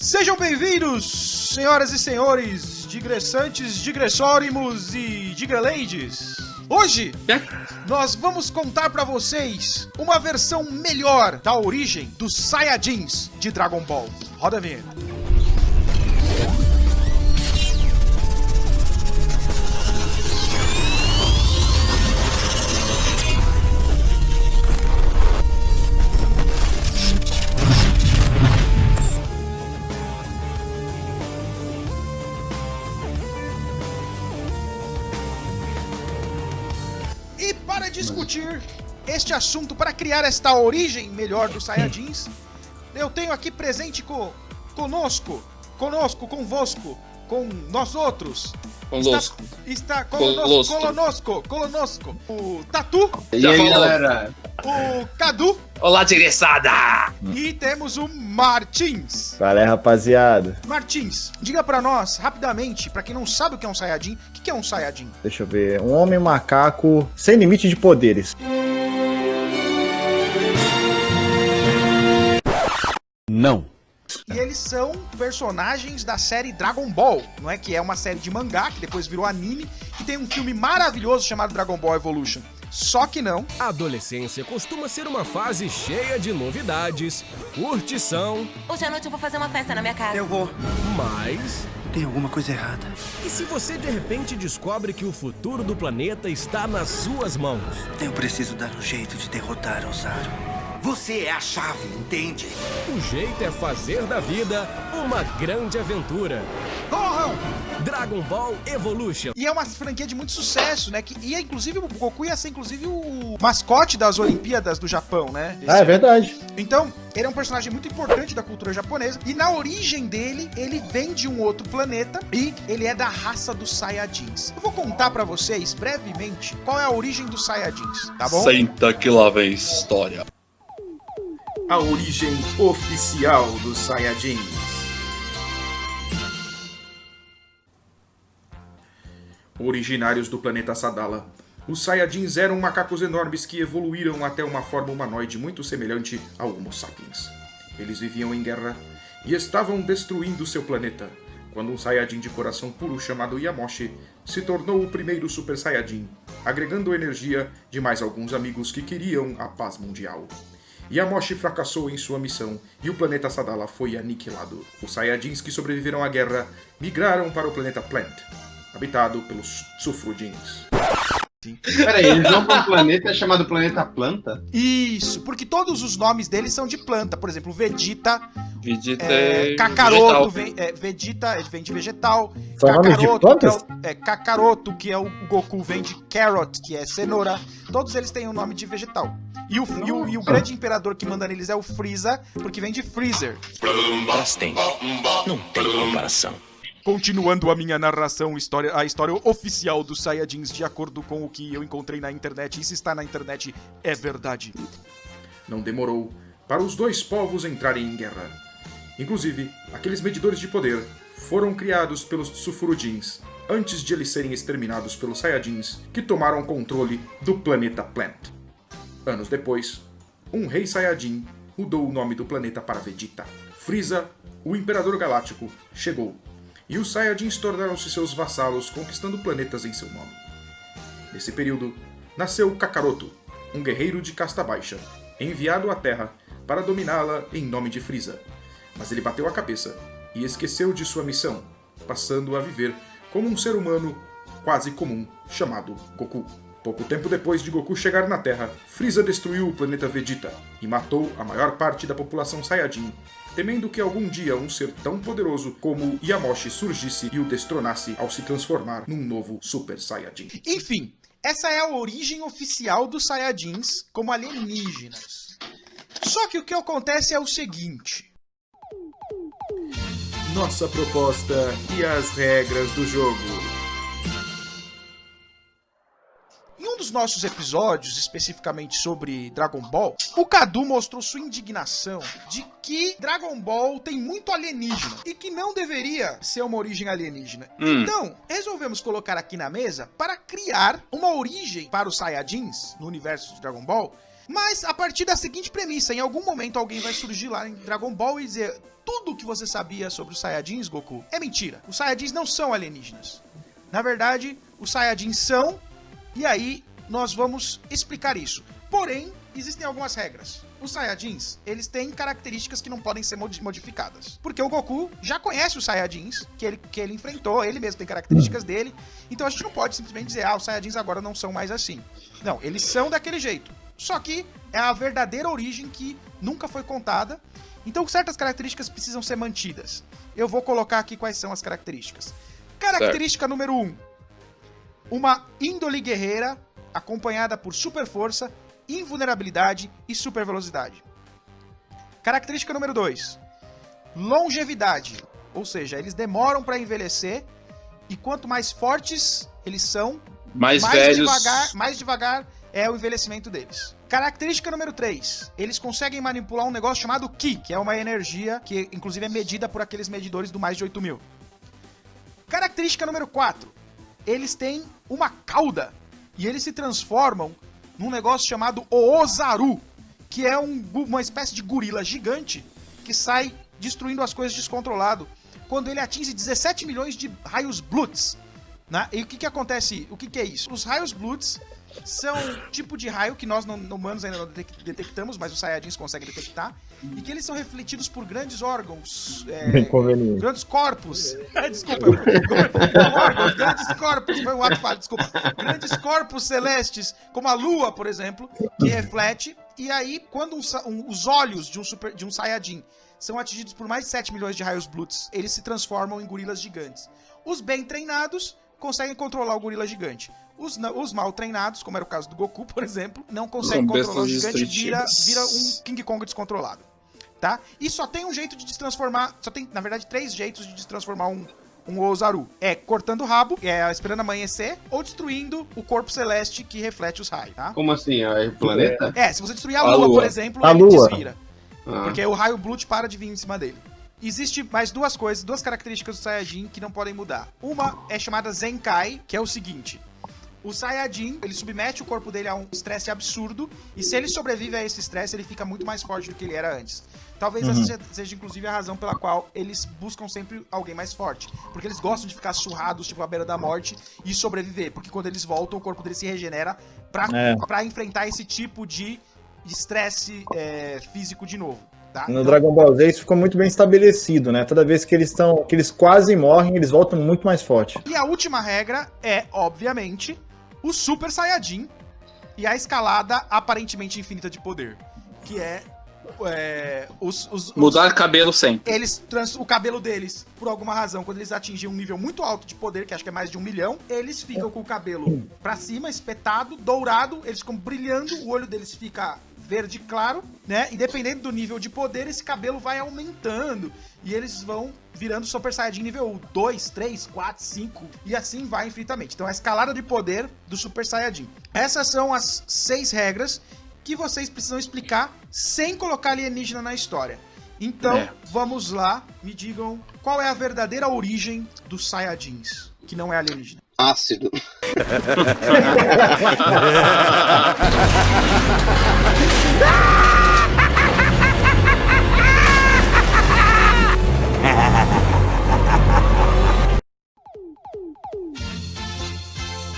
Sejam bem-vindos, senhoras e senhores, digressantes, digressórimos e digreladies. Hoje, nós vamos contar pra vocês uma versão melhor da origem dos Saiyajins de Dragon Ball. Roda a vinheta. E para discutir este assunto, para criar esta origem melhor dos Saiyajins, eu tenho aqui presente convosco, com nós outros. Está colonosco, o Tatu. E aí, galera? O Cadu. Olá, digressada! E temos o Martins. Fala aí, rapaziada. Martins, diga pra nós, rapidamente, pra quem não sabe o que é um Saiyajin, o que é um Saiyajin? Deixa eu ver. Um homem macaco sem limite de poderes. Não. E eles são personagens da série Dragon Ball, não é? Que é uma série de mangá, que depois virou anime, que tem um filme maravilhoso chamado Dragon Ball Evolution. Só que não. A adolescência costuma ser uma fase cheia de novidades, curtição... Hoje à noite eu vou fazer uma festa na minha casa. Eu vou. Mas... Tem alguma coisa errada. E se você de repente descobre que o futuro do planeta está nas suas mãos? Eu preciso dar um jeito de derrotar Ozaru. Você é a chave, entende? O jeito é fazer da vida uma grande aventura. Corram! Dragon Ball Evolution. E é uma franquia de muito sucesso, né? Que ia, inclusive, o Goku ia ser, inclusive, o mascote das Olimpíadas do Japão, né? É verdade. Então, ele é um personagem muito importante da cultura japonesa. E na origem dele, ele vem de um outro planeta e ele é da raça dos Saiyajins. Eu vou contar pra vocês, brevemente, qual é a origem dos Saiyajins, tá bom? Senta que lá vem história. A origem oficial dos Saiyajins. Originários do planeta Sadala, os Saiyajins eram macacos enormes que evoluíram até uma forma humanoide muito semelhante ao Homo sapiens. Eles viviam em guerra e estavam destruindo seu planeta, quando um Saiyajin de coração puro chamado Yamoshi se tornou o primeiro Super Saiyajin, agregando energia de mais alguns amigos que queriam a paz mundial. Yamoshi fracassou em sua missão e o planeta Sadala foi aniquilado. Os Saiyajins que sobreviveram à guerra migraram para o planeta Plant, habitado pelos Sufrudins. Peraí, eles vão para um planeta chamado Planeta Planta? Isso, porque todos os nomes deles são de planta. Por exemplo, Vegeta, vegetal. Kakaroto, Vegeta vem de vegetal. São nomes de plantas? Kakaroto, que é o Goku, vem de carrot, que é cenoura. Todos eles têm o nome de vegetal. E o grande imperador que manda neles é o Freeza, porque vem de Freezer. Brastemp, não tem comparação. Continuando a minha narração, a história oficial dos Saiyajins, de acordo com o que eu encontrei na internet, e se está na internet, é verdade. Não demorou para os dois povos entrarem em guerra. Inclusive, aqueles medidores de poder foram criados pelos Sufrudins antes de eles serem exterminados pelos Saiyajins que tomaram controle do planeta Plant. Anos depois, um rei Saiyajin mudou o nome do planeta para Vegeta. Frieza, o Imperador Galáctico, chegou, e os Saiyajins tornaram-se seus vassalos, conquistando planetas em seu nome. Nesse período, nasceu Kakaroto, um guerreiro de casta baixa, enviado à Terra para dominá-la em nome de Frieza. Mas ele bateu a cabeça e esqueceu de sua missão, passando a viver como um ser humano quase comum chamado Goku. Pouco tempo depois de Goku chegar na Terra, Frieza destruiu o planeta Vegeta e matou a maior parte da população Saiyajin, temendo que algum dia um ser tão poderoso como Yamoshi surgisse e o destronasse ao se transformar num novo Super Saiyajin. Enfim, essa é a origem oficial dos Saiyajins como alienígenas. Só que o que acontece é o seguinte. Nossa proposta e as regras do jogo. Em um dos nossos episódios, especificamente sobre Dragon Ball, o Cadu mostrou sua indignação de que Dragon Ball tem muito alienígena e que não deveria ser uma origem alienígena. Então, resolvemos colocar aqui na mesa para criar uma origem para os Saiyajins no universo de Dragon Ball Mas a partir da seguinte premissa, em algum momento alguém vai surgir lá em Dragon Ball e dizer: tudo que você sabia sobre os Saiyajins, Goku, é mentira. Os Saiyajins não são alienígenas. Na verdade, os Saiyajins são, e aí nós vamos explicar isso. Porém, existem algumas regras. Os Saiyajins, eles têm características que não podem ser modificadas. Porque o Goku já conhece os Saiyajins que ele enfrentou, ele mesmo tem características dele. Então a gente não pode simplesmente dizer: os Saiyajins agora não são mais assim. Não, eles são daquele jeito. Só que é a verdadeira origem que nunca foi contada. Então certas características precisam ser mantidas. Eu vou colocar aqui quais são as características. Característica número 1. Uma índole guerreira acompanhada por super força, invulnerabilidade e super velocidade. Característica número 2. Longevidade. Ou seja, eles demoram para envelhecer e quanto mais fortes eles são, mais devagar é o envelhecimento deles. Característica número 3. Eles conseguem manipular um negócio chamado Ki, que é uma energia que inclusive é medida por aqueles medidores do mais de 8.000. Característica número 4. Eles têm uma cauda e eles se transformam num negócio chamado Oozaru, que é uma espécie de gorila gigante que sai destruindo as coisas descontrolado quando ele atinge 17 milhões de raios Blutz. Né? E o que acontece? O que é isso? Os raios Blutz são um tipo de raio que nós humanos ainda não detectamos, mas os Saiyajins conseguem detectar, e que eles são refletidos por grandes órgãos, grandes corpos. Grandes corpos, foi um ato falho, desculpa. Grandes corpos celestes, como a Lua, por exemplo, que reflete, e aí quando os olhos de um Saiyajin são atingidos por mais de 7 milhões de raios Blutz, eles se transformam em gorilas gigantes. Os bem treinados conseguem controlar o gorila gigante. Os mal treinados, como era o caso do Goku, por exemplo, não conseguem controlar o gigante e vira um King Kong descontrolado. Tá? E só tem um jeito de destransformar, só tem, na verdade, 3 jeitos de destransformar um Oozaru. É cortando o rabo, esperando amanhecer, ou destruindo o corpo celeste que reflete os raios, tá? Como assim? É o planeta? Se você destruir a Lua, por exemplo, ele desvira. Porque o raio Blut para de vir em cima dele. Existe mais duas características do Saiyajin que não podem mudar. Uma é chamada Zenkai, que é o seguinte: o Saiyajin, ele submete o corpo dele a um estresse absurdo, e se ele sobrevive a esse estresse, ele fica muito mais forte do que ele era antes. Talvez essa seja, inclusive, a razão pela qual eles buscam sempre alguém mais forte. Porque eles gostam de ficar surrados, tipo, à beira da morte, e sobreviver. Porque quando eles voltam, o corpo deles se regenera pra enfrentar esse tipo de estresse físico de novo. Tá? No Dragon Ball Z isso ficou muito bem estabelecido, né? Toda vez que eles quase morrem, eles voltam muito mais forte. E a última regra é, obviamente, o Super Saiyajin e a escalada aparentemente infinita de poder. Que é mudar cabelo sempre. O cabelo deles, por alguma razão, quando eles atingem um nível muito alto de poder, que acho que é mais de 1 milhão, eles ficam com o cabelo pra cima, espetado, dourado, eles ficam brilhando, o olho deles fica verde claro, né? E dependendo do nível de poder, esse cabelo vai aumentando. E eles vão virando Super Saiyajin nível 2, 3, 4, 5. E assim vai infinitamente. Então a escalada de poder do Super Saiyajin. Essas são as 6 regras que vocês precisam explicar sem colocar alienígena na história. Então, vamos lá. Me digam qual é a verdadeira origem dos Saiyajins, que não é alienígena. Ácido.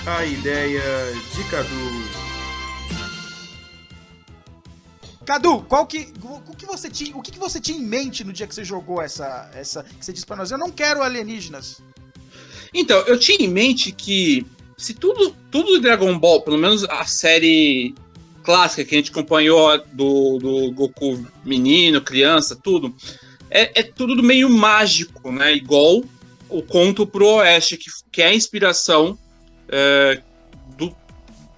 A ideia de Cadu. Cadu, o que você tinha em mente no dia que você jogou essa que você disse pra nós? Eu não quero alienígenas. Então, eu tinha em mente que se tudo do Dragon Ball, pelo menos a série clássica que a gente acompanhou do Goku menino, criança, tudo, é tudo meio mágico, né? Igual o Conto pro Oeste, que é a inspiração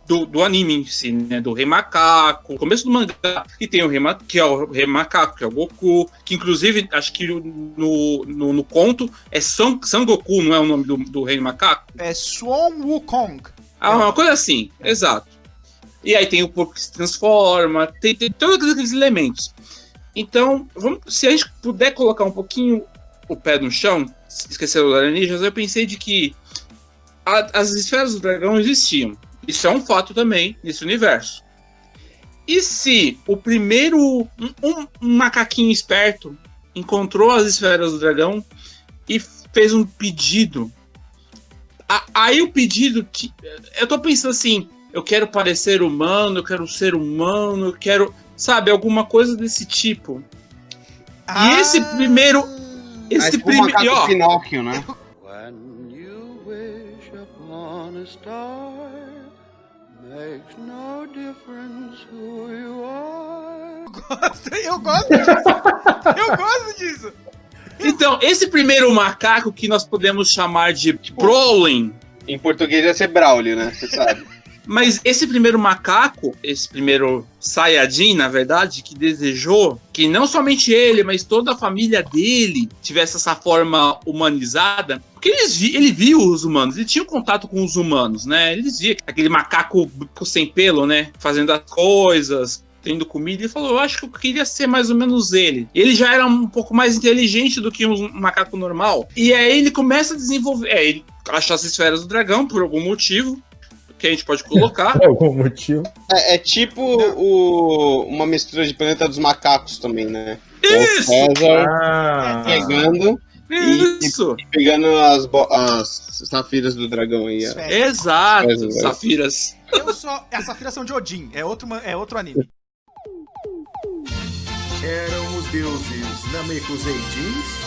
do anime em si, né? Do Rei Macaco, começo do mangá, que tem que é o Rei Macaco, que é o Goku, que inclusive, acho que no conto é Son Goku, não é o nome do Rei Macaco? É Swon Wukong. Uma coisa assim, exato. E aí tem o porco que se transforma, tem todos aqueles elementos. Então, se a gente puder colocar um pouquinho o pé no chão, esquecer os alienígenas, eu pensei de que as esferas do dragão existiam. Isso é um fato também nesse universo. E se o primeiro, um macaquinho esperto encontrou as esferas do dragão e fez um pedido? Aí o pedido que... Eu tô pensando assim, eu quero parecer humano, eu quero ser humano, eu quero... Sabe, alguma coisa desse tipo. E esse primeiro... Esse primeiro... Ó, Pinóquio, né? When you wish upon a star, makes no difference who you are. Eu gosto disso. Então, esse primeiro macaco que nós podemos chamar de Prolin, Em português ia ser Braulio, né? Você sabe. mas esse primeiro macaco, esse primeiro Saiyajin, na verdade, que desejou que não somente ele, mas toda a família dele tivesse essa forma humanizada, porque ele viu os humanos, ele tinha um contato com os humanos, né? Eles viam aquele macaco sem pelo, né? Fazendo as coisas, tendo comida, e falou, eu acho que eu queria ser mais ou menos ele. Ele já era um pouco mais inteligente do que um macaco normal. E aí ele começa a desenvolver... ele acha as esferas do dragão, por algum motivo, que a gente pode colocar. Por algum motivo. É tipo uma mistura de Planeta dos Macacos também, né? Isso! O César Ah, Isso! e pegando as safiras do dragão aí. Ó. Exato, Exato. safiras. As safiras são de Odin, é outro anime. Eram os deuses Namekusei Jeans?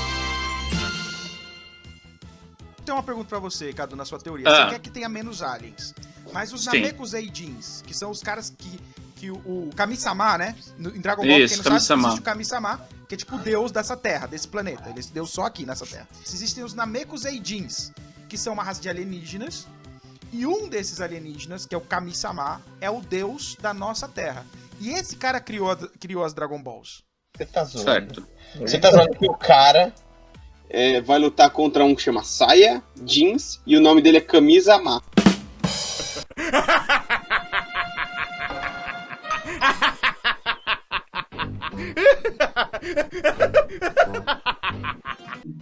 Tem uma pergunta pra você, Cadu, na sua teoria. Ah. Você quer que tenha menos aliens, mas os Sim. Namekusei Jeans, que são os caras que o Kami-sama, né? Em Dragon Ball, Isso, quem não sabe, Kami-sama. existe o Kami-sama, que é tipo o deus dessa terra, desse planeta. Ele é deus só aqui nessa terra. Existem os Namekusei Jeans, que são uma raça de alienígenas, e um desses alienígenas, que é o Kami-sama, é o deus da nossa terra. E esse cara criou as Dragon Balls. Você tá zoando. Certo. Você tá zoando que o cara vai lutar contra um que chama Saya Jeans e o nome dele é Kami-sama.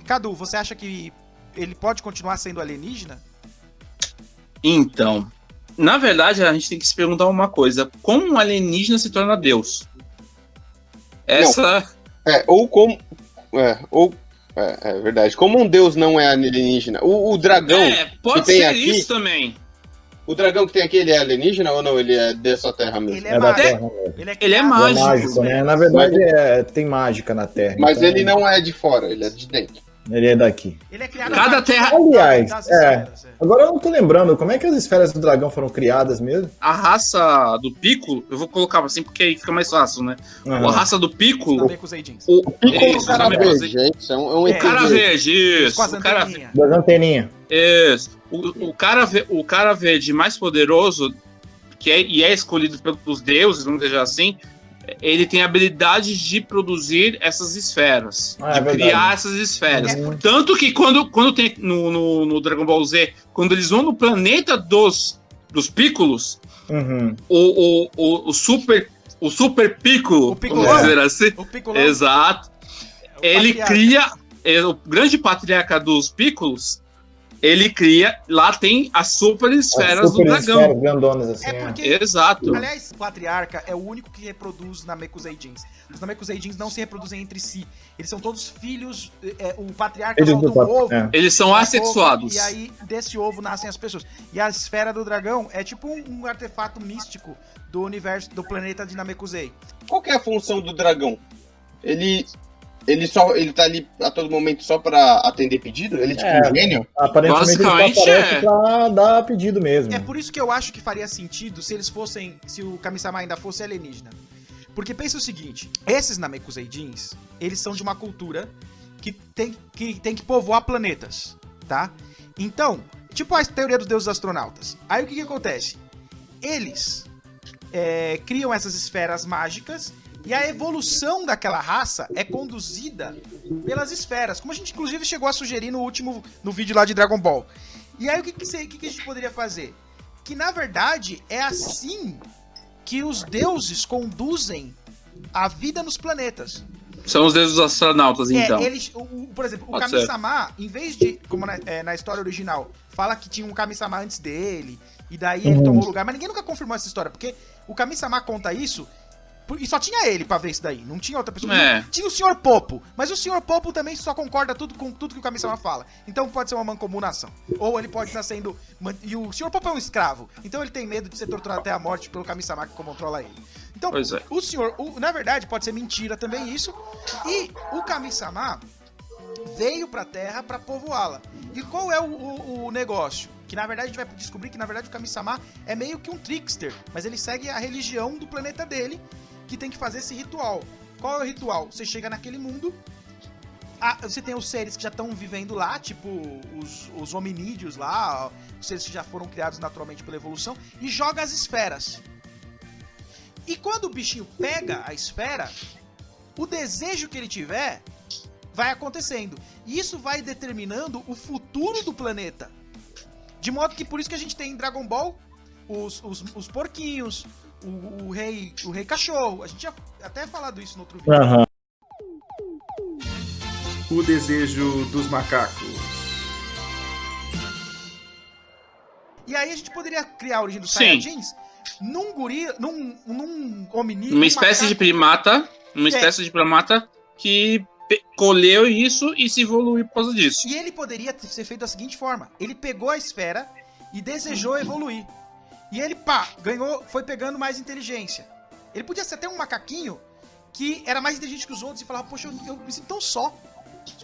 Cadu, você acha que ele pode continuar sendo alienígena? Então, na verdade, a gente tem que se perguntar uma coisa. Como um alienígena se torna Deus? Essa... É verdade. Como um deus não é alienígena, o dragão pode que tem ser aqui, isso também. o dragão que tem aqui, ele é alienígena ou não? Ele é dessa terra mesmo? Ele é da mágico. Terra mesmo. Ele é Ele é criado- mágico. É mágico, né? Na verdade, tem mágica na Terra. Mas então, ele não é de fora, ele é de dentro. Ele é daqui. Ele é criado Cada a partir terra- Aliás, das esferas, Agora eu não tô lembrando, como é que as esferas do dragão foram criadas mesmo? A raça do Piccolo, eu vou colocar assim porque aí fica mais fácil, né? Aham. A raça do Piccolo, Namekusei Jeans. O Piccolo Isso, cara Namekusei. verde, gente. Isso é um É. cara ET. verde, isso. Com as O cara, anteninhas. Das anteninhas. isso. O cara verde mais poderoso, e é escolhido pelos deuses, vamos dizer assim, ele tem a habilidade de produzir essas esferas, Ah, é de verdade. criar essas esferas. É Tanto que quando tem no Dragon Ball Z, quando eles vão no planeta dos Piccolos, Uhum. o Super Piccolo, O Piccolo. vamos dizer assim, O Piccolo exato, ele patriarca. cria, o grande patriarca dos Piccolos, ele cria, lá tem as super esferas As do super dragão. esferas grandonas assim. É porque, Exato. aliás, o Patriarca é o único que reproduz Namekusei Jeans. Os Namekusei Jeans não se reproduzem entre si. Eles são todos filhos. O Patriarca Filhos solta do um ovo. Eles são assexuados. E aí, desse ovo nascem as pessoas. E a esfera do dragão é tipo um artefato místico do universo, do planeta de Namekusei. Qual que é a função do dragão? Ele tá ali a todo momento só pra atender pedido? Ele é tipo um gênio? Aparentemente ele só Basicamente, aparece pra dar pedido mesmo. É por isso que eu acho que faria sentido se eles fossem. Se o Kami-sama ainda fosse alienígena. Porque pensa o seguinte: esses Namekusei Jeans, eles são de uma cultura que tem que povoar planetas, tá? Então, tipo a teoria dos deuses astronautas. Aí o que acontece? Eles criam essas esferas mágicas e a evolução daquela raça é conduzida pelas esferas, como a gente inclusive chegou a sugerir no vídeo lá de Dragon Ball. E aí o que a gente poderia fazer? Que na verdade é assim que os deuses conduzem a vida nos planetas. São os deuses astronautas, então. Por exemplo, o Pode Kami-sama, em vez de, como na história original, fala que tinha um Kami-sama antes dele, e daí ele tomou o lugar, mas ninguém nunca confirmou essa história, porque o Kami-sama conta isso E só tinha ele pra ver isso daí, não tinha outra pessoa. Tinha o Sr. Popo, mas o Sr. Popo também só concorda com tudo que o Kami-sama fala. Então pode ser uma mancomunação. Ou ele pode estar sendo... E o Sr. Popo é um escravo, então ele tem medo de ser torturado até a morte pelo Kami-sama que controla ele. Então, o senhor... na verdade, pode ser mentira também isso. E o Kami-sama veio pra Terra pra povoá-la. E qual é o negócio? Que na verdade a gente vai descobrir que na verdade o Kami-sama é meio que um trickster, mas ele segue a religião do planeta dele, que tem que fazer esse ritual. Qual é o ritual? Você chega naquele mundo, você tem os seres que já estão vivendo lá, tipo os hominídeos lá, os seres que já foram criados naturalmente pela evolução, e joga as esferas. E quando o bichinho pega a esfera, o desejo que ele tiver vai acontecendo. E isso vai determinando o futuro do planeta. De modo que por isso que a gente tem em Dragon Ball os porquinhos, o rei cachorro. A gente já até falado isso no outro vídeo. Uhum. O desejo dos macacos. E aí a gente poderia criar a origem dos Saiyajins num gorila, num hominídeo. Uma espécie de primata. Uma espécie de primata que colheu isso e se evoluiu por causa disso. E ele poderia ser feito da seguinte forma: ele pegou a esfera e desejou evoluir. E ele, ganhou, foi pegando mais inteligência. Ele podia ser até um macaquinho que era mais inteligente que os outros e falava, poxa, eu me sinto tão só.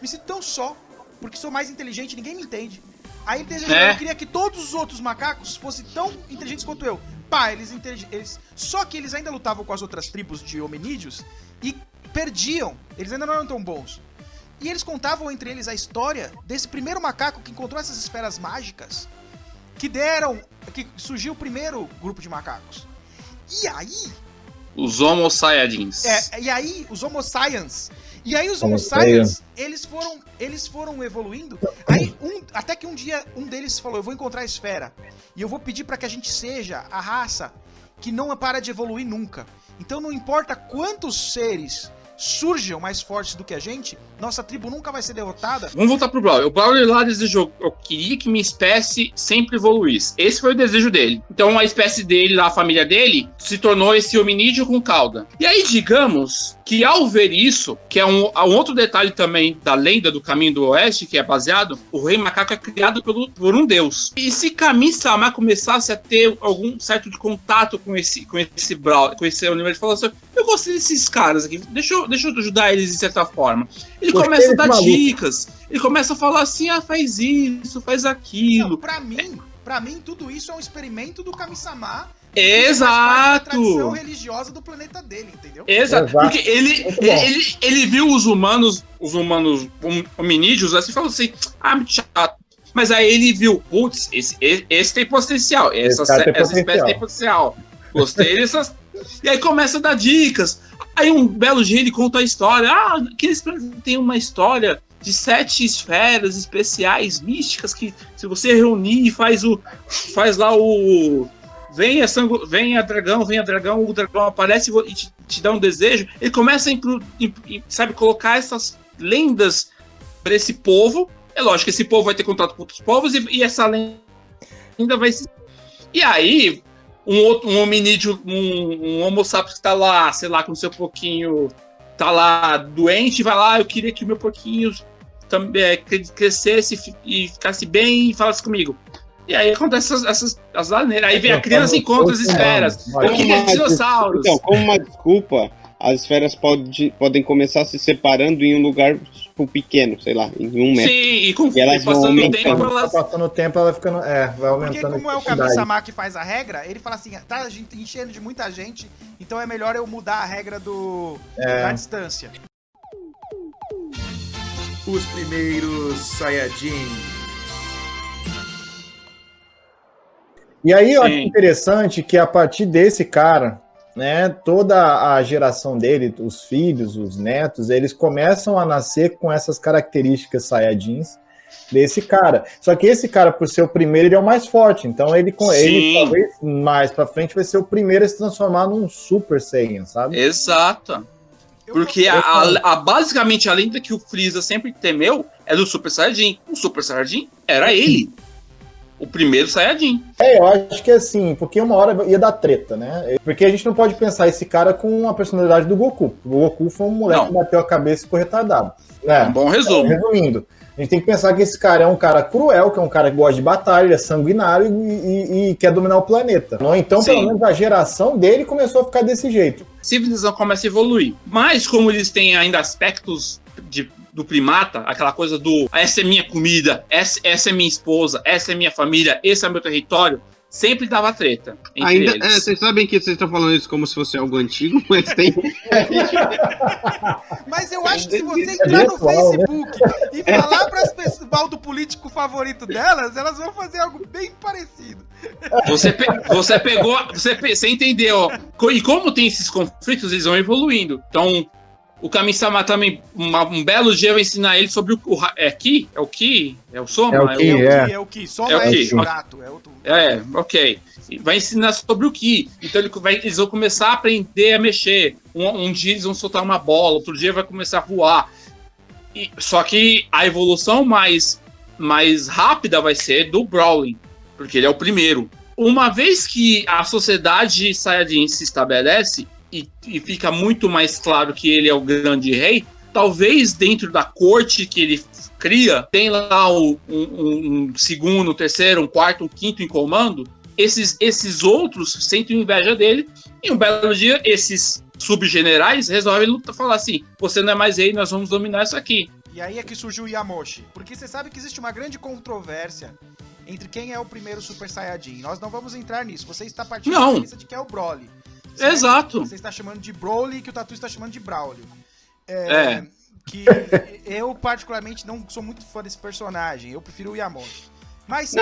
Me sinto tão só, porque sou mais inteligente, ninguém me entende. Aí ele desejou, eu queria que todos os outros macacos fossem tão inteligentes quanto eu. Só que eles ainda lutavam com as outras tribos de hominídeos e perdiam. Eles ainda não eram tão bons. E eles contavam entre eles a história desse primeiro macaco que encontrou essas esferas mágicas que surgiu o primeiro grupo de macacos. E aí... Os Homo Saiyajins. E aí, os Homo Saiyans. E aí os Homo Saiyans, eles foram evoluindo. Aí, até que um dia, um deles falou, eu vou encontrar a esfera. E eu vou pedir pra que a gente seja a raça que não para de evoluir nunca. Então não importa quantos seres surjam mais fortes do que a gente, nossa tribo nunca vai ser derrotada. Vamos voltar pro Brawler. O Brawler lá desejou, eu queria que minha espécie sempre evoluísse. Esse foi o desejo dele. Então a espécie dele, lá, a família dele, se tornou esse hominídeo com cauda. E aí, digamos que ao ver isso, que é um outro detalhe também da lenda do Caminho do Oeste, que é baseado, o Rei Macaco é criado por um deus. E se Kami-sama começasse a ter algum certo de contato com esse Brawler, com esse universo, ele falou assim, eu gostei desses caras aqui, deixa eu ajudar eles de certa forma. Ele começa a dar dicas, ele começa a falar assim, faz isso, faz aquilo. Não, pra mim, tudo isso é um experimento do Kami-sama. Exato. A tradição religiosa do planeta dele, entendeu? Exato. Porque ele viu os humanos hominídeos assim, falou assim, muito chato. Mas aí ele viu, putz, esse tem potencial, essa espécie tem potencial. Gostei dessas. E aí começa a dar dicas. Aí um belo dia ele conta a história. Aqueles tem uma história de 7 esferas especiais, místicas, que se você reunir, faz lá o... Venha dragão, o dragão aparece e te dá um desejo. Ele começa a colocar essas lendas para esse povo. É lógico que esse povo vai ter contato com outros povos e essa lenda vai se... E aí, um hominídeo, um homo sapiens que tá lá, sei lá, com o seu porquinho, tá lá doente, vai lá, eu queria que o meu porquinho também crescesse e ficasse bem e falasse comigo. E aí acontece as laneiras. Aí vem a criança e encontra as esferas. Eu queria dinossauros. Então, como uma desculpa, as esferas podem começar se separando em um lugar pequeno, sei lá, em 1 metro. Sim, e com passando o tempo, elas... Passando o tempo, ela ficando... vai aumentando. Porque como é o Kami-sama que faz a regra, ele fala assim, tá enchendo de muita gente, então é melhor eu mudar a regra da distância. Os primeiros Saiyajins. E aí eu acho interessante que a partir desse cara, né, toda a geração dele, os filhos, os netos, eles começam a nascer com essas características Saiyajins desse cara. Só que esse cara, por ser o primeiro, ele é o mais forte. Então ele talvez mais pra frente vai ser o primeiro a se transformar num Super Saiyan, sabe? Exato. Porque basicamente a lenda que o Freeza sempre temeu é do Super Saiyajin. O Super Saiyajin era ele. o primeiro Saiyajin. Eu acho que assim, porque uma hora ia dar treta, né? Porque a gente não pode pensar esse cara com a personalidade do Goku. O Goku foi um moleque que bateu a cabeça e ficou retardado. Um bom resumo. Resumindo, a gente tem que pensar que esse cara é um cara cruel, que é um cara que gosta de batalha, ele é sanguinário e quer dominar o planeta. Então, pelo menos, a geração dele começou a ficar desse jeito. Civilização começa a evoluir. Mas como eles têm ainda aspectos do primata, aquela coisa do essa é minha comida, essa é minha esposa, essa é minha família, esse é meu território, sempre dava treta entre eles. Vocês sabem que vocês estão falando isso como se fosse algo antigo, mas tem... Mas eu acho que se você entrar no Facebook e falar para as pessoas mal do político favorito delas, elas vão fazer algo bem parecido. Você entendeu? E como tem esses conflitos, eles vão evoluindo. Então, o Kami-sama também, um belo dia, vai ensinar ele sobre o Ki? É o Ki? É o Soma? É o Ki. Soma é o gato. Ok. Vai ensinar sobre o Ki. Então eles vão começar a aprender a mexer. Um dia eles vão soltar uma bola, outro dia vai começar a voar. Só que a evolução mais rápida vai ser do Brawling, porque ele é o primeiro. Uma vez que a sociedade Saiyajin se estabelece, e fica muito mais claro que ele é o grande rei, talvez dentro da corte que ele cria, tem lá um segundo, um terceiro, um quarto, um quinto em comando, esses outros sentem inveja dele, e um belo dia, esses subgenerais resolvem falar assim, você não é mais rei, nós vamos dominar isso aqui. E aí é que surgiu o Yamoshi, porque você sabe que existe uma grande controvérsia entre quem é o primeiro Super Saiyajin. Nós não vamos entrar nisso, você está partindo da premissa de que é o Broly. Exato. Você está chamando de Broly, que o Tatu está chamando de Braulio. Que eu, particularmente, não sou muito fã desse personagem. Eu prefiro o Yamoshi. Mas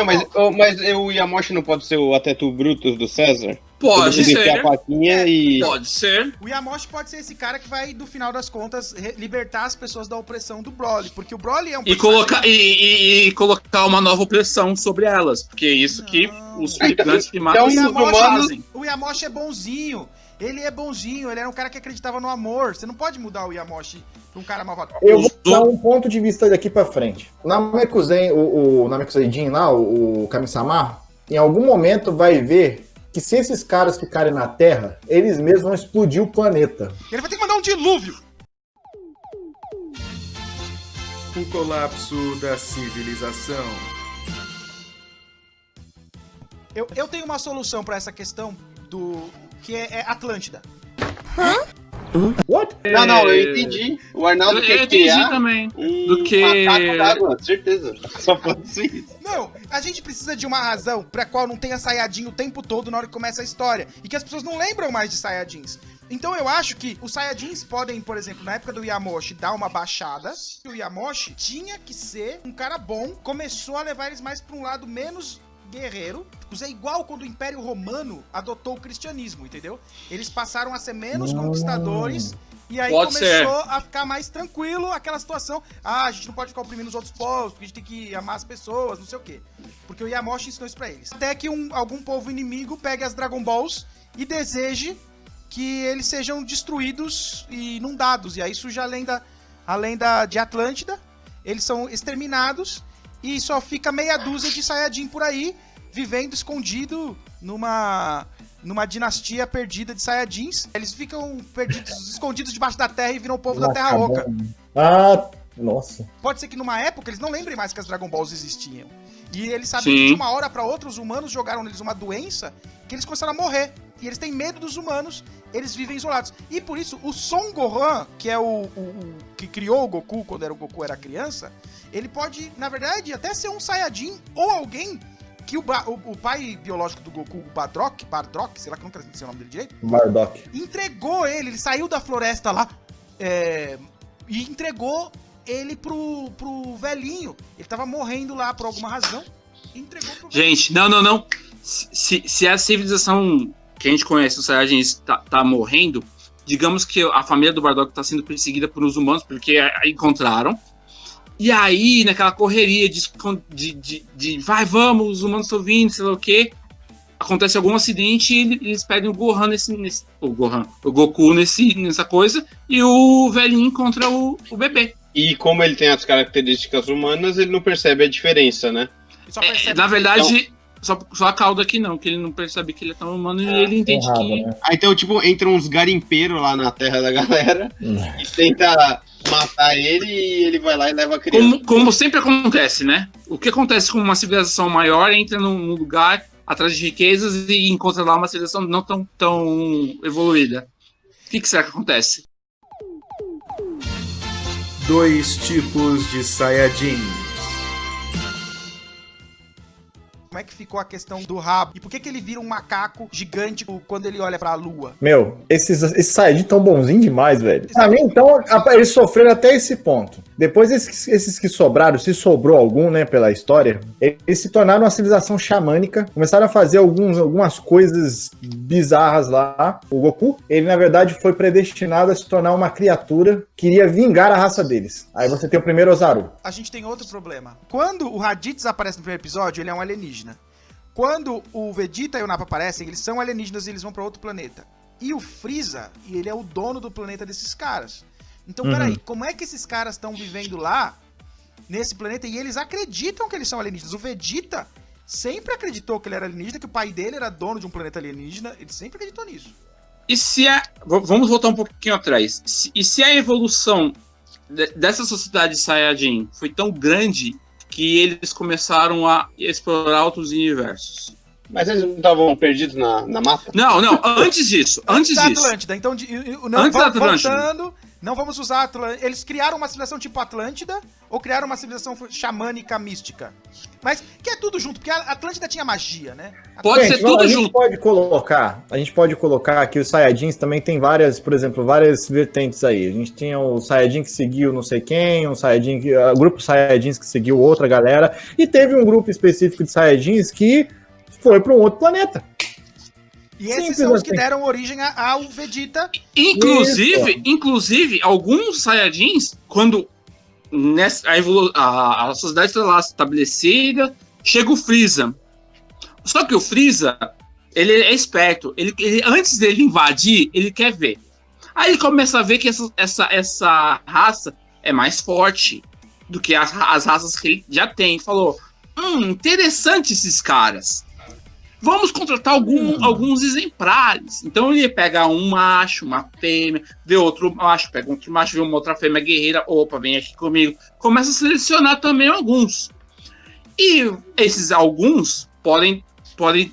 o Yamoshi não pode ser o Atetu Brutus do César? Pode ser. A faquinha e... Pode ser. O Yamoshi pode ser esse cara que vai, no final das contas, libertar as pessoas da opressão do Broly. Porque o Broly é um personagem... colocar uma nova opressão sobre elas. Porque é isso que os gigantes primatas fazem. O Yamoshi é bonzinho. Ele é bonzinho, ele era um cara que acreditava no amor. Você não pode mudar o Yamoshi pra um cara malvado. Eu vou dar um ponto de vista daqui pra frente. Na Namekusei, o Namekusei-jin lá, o Kami-sama, em algum momento vai ver que se esses caras ficarem na Terra, eles mesmos vão explodir o planeta. Ele vai ter que mandar um dilúvio. O colapso da civilização. Eu tenho uma solução pra essa questão que é Atlântida. What? Não, eu entendi. O Arnaldo quer criar também. macaco d'água, certeza. Só pode ser isso. Não, a gente precisa de uma razão pra qual não tenha Saiyajin o tempo todo na hora que começa a história. E que as pessoas não lembram mais de Saiyajins. Então eu acho que os Saiyajins podem, por exemplo, na época do Yamoshi, dar uma baixada. O Yamoshi tinha que ser um cara bom, começou a levar eles mais pra um lado menos guerreiro. É igual quando o Império Romano adotou o cristianismo, entendeu? Eles passaram a ser menos conquistadores e aí começou a ficar mais tranquilo aquela situação. A gente não pode ficar oprimindo os outros povos, porque a gente tem que amar as pessoas, não sei o quê. Porque o Yamoshi ensinou isso pra eles. Até que algum povo inimigo pegue as Dragon Balls e deseje que eles sejam destruídos e inundados. E aí surge a lenda de Atlântida. Eles são exterminados e só fica meia dúzia de Saiyajin por aí, vivendo escondido numa dinastia perdida de Saiyajins. Eles ficam escondidos debaixo da terra e viram o povo da Terra Oca. Ah, nossa. Pode ser que numa época eles não lembrem mais que as Dragon Balls existiam. E eles sabem que de uma hora pra outra os humanos jogaram neles uma doença que eles começaram a morrer. E eles têm medo dos humanos, eles vivem isolados. E por isso, o Son Gohan, que é o que criou o Goku quando o Goku era criança, ele pode, na verdade, até ser um Saiyajin ou alguém que o pai biológico do Goku, o Bardock, sei lá que eu nunca sei o nome dele direito. Bardock. Entregou ele saiu da floresta lá e entregou ele pro velhinho. Ele tava morrendo lá por alguma razão. E entregou pro velhinho. Gente, não. Se a civilização que a gente conhece, os Saiyajins, tá morrendo, digamos que a família do Bardock tá sendo perseguida por uns humanos, porque encontraram. E aí, naquela correria de vamos, os humanos estão vindo, sei lá o quê, acontece algum acidente e eles pedem o Gohan o Goku nessa coisa, e o velhinho encontra o bebê. E como ele tem as características humanas, ele não percebe a diferença, né? Só percebe na verdade, só a cauda aqui não, que ele não percebe que ele é tão humano e ele entende errado, que... né? Então, tipo, entram uns garimpeiros lá na terra da galera e tenta matar ele e ele vai lá e leva a criança. Como sempre acontece, né? O que acontece com uma civilização maior, entra num lugar atrás de riquezas e encontra lá uma civilização não tão evoluída. O que será que acontece? 2 tipos de Saiyajins. como é que ficou a questão do rabo e por que ele vira um macaco gigante quando ele olha pra lua. Meu, esses Saiyajin tão bonzinhos demais, velho. Pra mim, então, eles sofreram até esse ponto. Depois, esses que sobraram, se sobrou algum, né, pela história, eles se tornaram uma civilização xamânica, começaram a fazer algumas coisas bizarras lá. O Goku, ele na verdade foi predestinado a se tornar uma criatura que iria vingar a raça deles. Aí você tem o primeiro Ozaru. A gente tem outro problema. Quando o Raditz aparece no primeiro episódio, ele é um alienígena. Quando o Vegeta e o Nappa aparecem, eles são alienígenas e eles vão pra outro planeta. E o Freeza, ele é o dono do planeta desses caras. Então, peraí, como é que esses caras estão vivendo lá, nesse planeta, e eles acreditam que eles são alienígenas? O Vegeta sempre acreditou que ele era alienígena, que o pai dele era dono de um planeta alienígena, ele sempre acreditou nisso. E se vamos voltar um pouquinho atrás. E se a evolução dessa sociedade Saiyajin foi tão grande que eles começaram a explorar outros universos? Mas eles não estavam perdidos na mata? Não, antes disso. Antes da disso. Atlântida. Então, Antes da Atlântida. Voltando, não vamos usar a Atlântida. Eles criaram uma civilização tipo Atlântida ou criaram uma civilização xamânica mística? Mas que é tudo junto, porque a Atlântida tinha magia, né? Pode ser tudo junto. A gente pode colocar que os Saiyajins também tem várias, por exemplo, várias vertentes aí. A gente tinha o Saiyajin que seguiu não sei quem, o grupo Saiyajins que seguiu outra galera, e teve um grupo específico de Saiyajins que foi para um outro planeta. E esses são os que deram origem ao Vegeta. Inclusive, alguns Saiyajins, quando a sociedade está lá estabelecida, chega o Freeza. Só que o Freeza, ele é esperto. Ele, antes dele invadir, ele quer ver. Aí ele começa a ver que essa raça é mais forte do que as raças que ele já tem. Falou, interessante esses caras. Vamos contratar alguns exemplares. Então ele pega um macho, uma fêmea, vê outro macho, pega outro macho, vê uma outra fêmea guerreira, opa, vem aqui comigo. Começa a selecionar também alguns. E esses alguns podem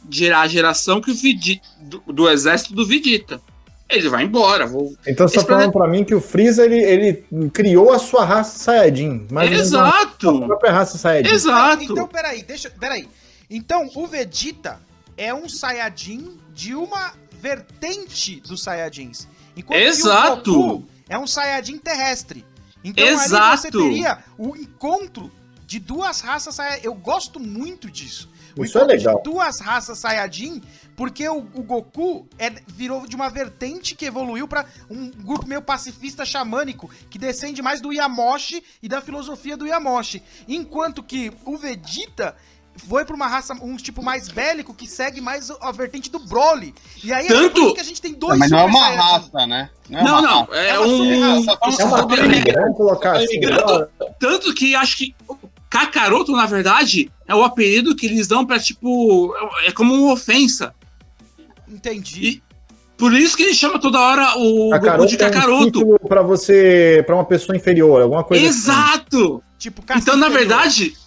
gerar a geração que o Vegeta, do exército do Vegeta. Ele vai embora. Então você tá falando pra mim que o Freeza, ele criou a sua raça Saiyajin. Exato! A própria raça Saiyajin. Exato! Então, peraí. Então, o Vegeta é um Saiyajin de uma vertente dos Saiyajins. Enquanto Exato! que o Goku é um Saiyajin terrestre. Então Exato! Ali você teria o encontro de duas raças Saiyajin. Eu gosto muito disso. Isso é legal. De duas raças Saiyajin, porque o Goku virou de uma vertente que evoluiu para um grupo meio pacifista xamânico, que descende mais do Yamoshi e da filosofia do Yamoshi. Enquanto que o Vegeta foi pra uma raça, um tipo mais bélico, que segue mais a vertente do Broly. E aí é por isso que a gente tem dois mas não é uma Saiyajin. raça, né? Não, é uma Vamos colocar assim. Tanto que acho que Kakaroto, na verdade, é o apelido que eles dão pra, tipo, é como uma ofensa. Entendi. E por isso que ele chama toda hora o Goku de Kakaroto. É um pra uma pessoa inferior, alguma coisa Exato! Assim. Tipo, então, na verdade...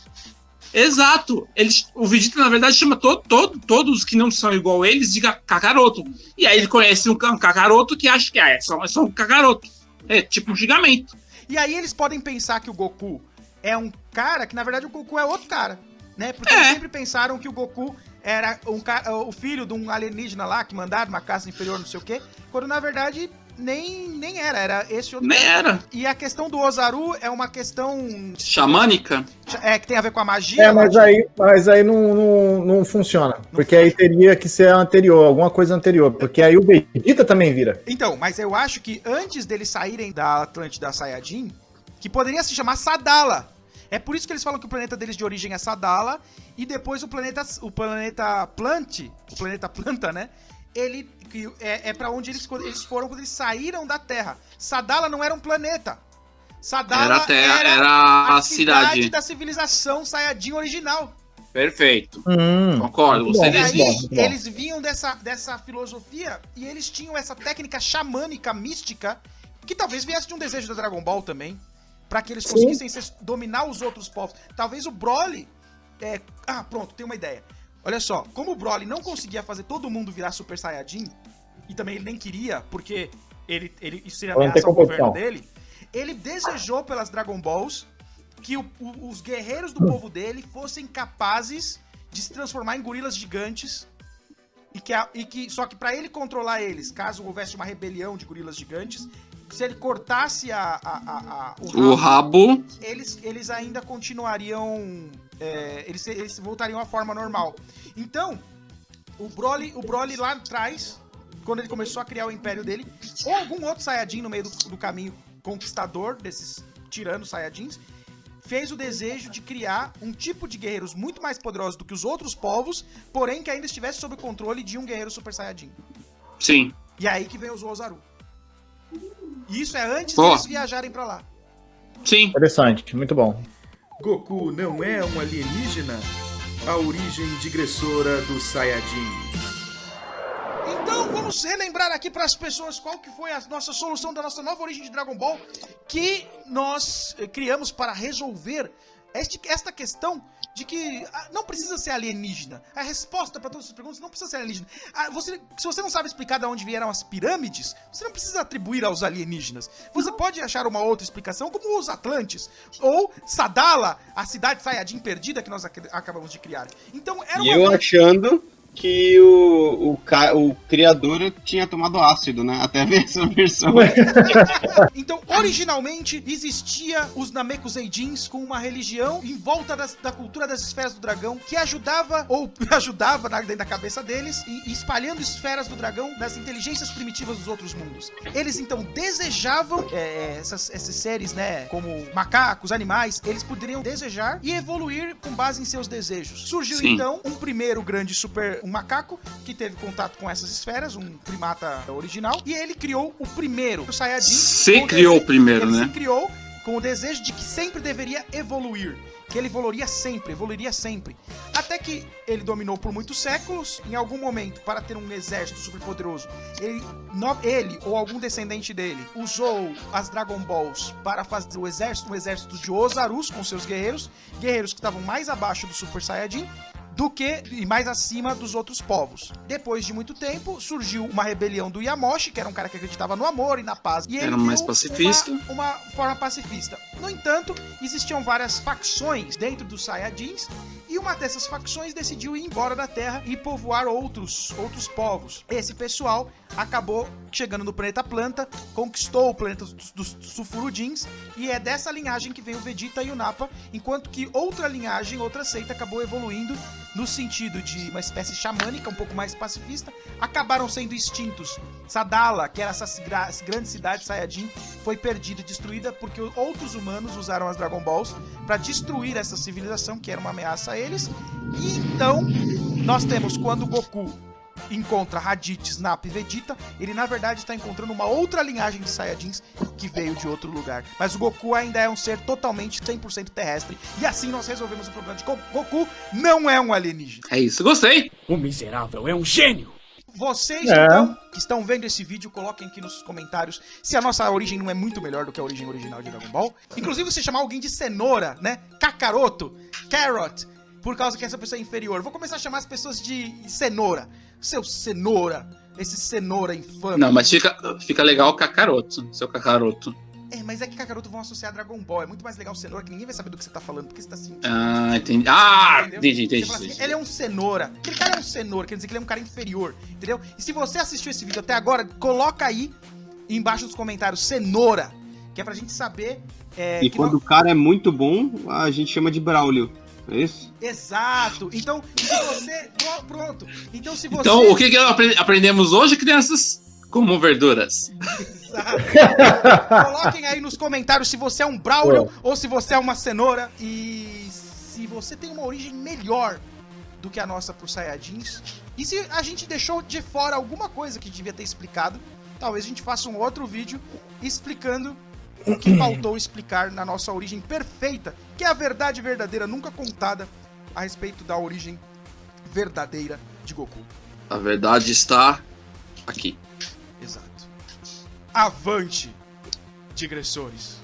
Exato. O Vegeta, na verdade, chama todos que não são igual a eles de Kakaroto. E aí ele conhece um Kakaroto que acha que é só um Kakaroto. É tipo um gigamento. E aí eles podem pensar que o Goku é um cara, que na verdade o Goku é outro cara, né? Porque eles sempre pensaram que o Goku era o filho de um alienígena lá, que mandaram uma caça inferior, não sei o quê, quando na verdade nem era esse outro. Nem era. E a questão do Ozaru é uma questão xamânica? Que tem a ver com a magia. Mas aí não funciona. Porque aí teria que ser alguma coisa anterior. Porque aí o Vegeta também vira. Então, mas eu acho que antes deles saírem da Atlântida Saiyajin, que poderia se chamar Sadala. É por isso que eles falam que o planeta deles de origem é Sadala, e depois o planeta Planta, né? Ele é para onde eles foram quando eles saíram da Terra. Sadala não era um planeta. Sadala era a cidade da civilização Saiyajin original. Perfeito. Concordo. E aí, eles vinham dessa filosofia e eles tinham essa técnica xamânica, mística, que talvez viesse de um desejo da Dragon Ball também, pra que eles conseguissem dominar os outros povos. Talvez o Broly... pronto, tem uma ideia. Olha só, como o Broly não conseguia fazer todo mundo virar Super Saiyajin, e também ele nem queria, porque isso seria ameaça ao governo dele, ele desejou pelas Dragon Balls que os guerreiros do povo dele fossem capazes de se transformar em gorilas gigantes, só que pra ele controlar eles, caso houvesse uma rebelião de gorilas gigantes, se ele cortasse o rabo, eles ainda continuariam... eles voltariam à forma normal. Então, o Broly lá atrás, quando ele começou a criar o império dele, ou algum outro Saiyajin no meio do caminho conquistador desses tiranos Saiyajins, fez o desejo de criar um tipo de guerreiros muito mais poderosos do que os outros povos, porém que ainda estivesse sob o controle de um guerreiro Super Saiyajin. Sim. E aí que vem os Ozaru. E isso é antes deles viajarem pra lá. Sim. Interessante, muito bom. Goku não é um alienígena? A origem digressora dos Saiyajins. Então vamos relembrar aqui para as pessoas qual que foi a nossa solução da nossa nova origem de Dragon Ball, que nós criamos para resolver esta questão de que não precisa ser alienígena. A resposta para todas as perguntas não precisa ser alienígena. Se você não sabe explicar de onde vieram as pirâmides, você não precisa atribuir aos alienígenas. Você pode achar uma outra explicação, como os Atlantes, ou Sadala, a cidade Saiyajin perdida que nós acabamos de criar. Então era uma... achando que o criador tinha tomado ácido, né? Até ver essa versão. Então, originalmente, existia os Namekuseidins com uma religião em volta da cultura das esferas do dragão, que ajudava dentro da cabeça deles, e espalhando esferas do dragão das inteligências primitivas dos outros mundos. Eles, então, desejavam, esses seres, né, como macacos, animais, eles poderiam desejar e evoluir com base em seus desejos. Surgiu, então, um primeiro grande um macaco que teve contato com essas esferas, um primata original, e ele criou o primeiro Saiyajin. Se criou o primeiro, né? Ele se criou com o desejo de que sempre deveria evoluir, que ele evoluiria sempre. Até que ele dominou por muitos séculos, em algum momento, para ter um exército superpoderoso, ele ou algum descendente dele usou as Dragon Balls para fazer um exército de Ozarus com seus guerreiros que estavam mais abaixo do Super Saiyajin, e mais acima dos outros povos. Depois de muito tempo, surgiu uma rebelião do Yamoshi, que era um cara que acreditava no amor e na paz. E ele era mais pacifista. Uma forma pacifista. No entanto, existiam várias facções dentro dos Saiyajins, e uma dessas facções decidiu ir embora da Terra e povoar outros povos. Esse pessoal acabou chegando no planeta Planta, conquistou o planeta dos Sulfurudins, e é dessa linhagem que vem o Vegeta e o Nappa, enquanto que outra linhagem, outra seita, acabou evoluindo no sentido de uma espécie xamânica, um pouco mais pacifista, acabaram sendo extintos. Sadala, que era essa grande cidade Saiyajin, foi perdida e destruída porque outros humanos usaram as Dragon Balls para destruir essa civilização, que era uma ameaça a eles. E então, nós temos quando o Goku encontra Raditz, Nappa e Vegeta, ele na verdade está encontrando uma outra linhagem de Saiyajins que veio de outro lugar. Mas o Goku ainda é um ser totalmente 100% terrestre. E assim nós resolvemos o problema de Goku não é um alienígena. É isso, gostei. O miserável é um gênio. Vocês, então, que estão vendo esse vídeo, coloquem aqui nos comentários se a nossa origem não é muito melhor do que a origem original de Dragon Ball. Inclusive, você chamar alguém de cenoura, né? Kakaroto, Carrot, por causa que essa pessoa é inferior. Vou começar a chamar as pessoas de cenoura. Seu cenoura, esse cenoura infame. Não, mas fica legal o Kakaroto, seu Kakaroto. Mas é que Kakaroto vão associar a Dragon Ball. É muito mais legal o cenoura, que ninguém vai saber do que você tá falando, porque você tá sentindo. Entendi. Entendi. Assim, ele é um cenoura. Aquele cara é um cenoura, quer dizer que ele é um cara inferior, entendeu? E se você assistiu esse vídeo até agora, coloca aí embaixo dos comentários cenoura, que é pra gente saber. E quando o cara é muito bom, a gente chama de Braulio. É isso? Exato. Então, se você... Pronto. Então, se você... Então, o que aprendemos hoje, crianças? Como verduras. Exato. Coloquem aí nos comentários se você é um Braulio ou se você é uma cenoura. E se você tem uma origem melhor do que a nossa pro Saiyajins. E se a gente deixou de fora alguma coisa que devia ter explicado, talvez a gente faça um outro vídeo explicando o que faltou explicar na nossa origem perfeita, que é a verdade verdadeira, nunca contada a respeito da origem verdadeira de Goku. A verdade está aqui. Exato. Avante, digressores!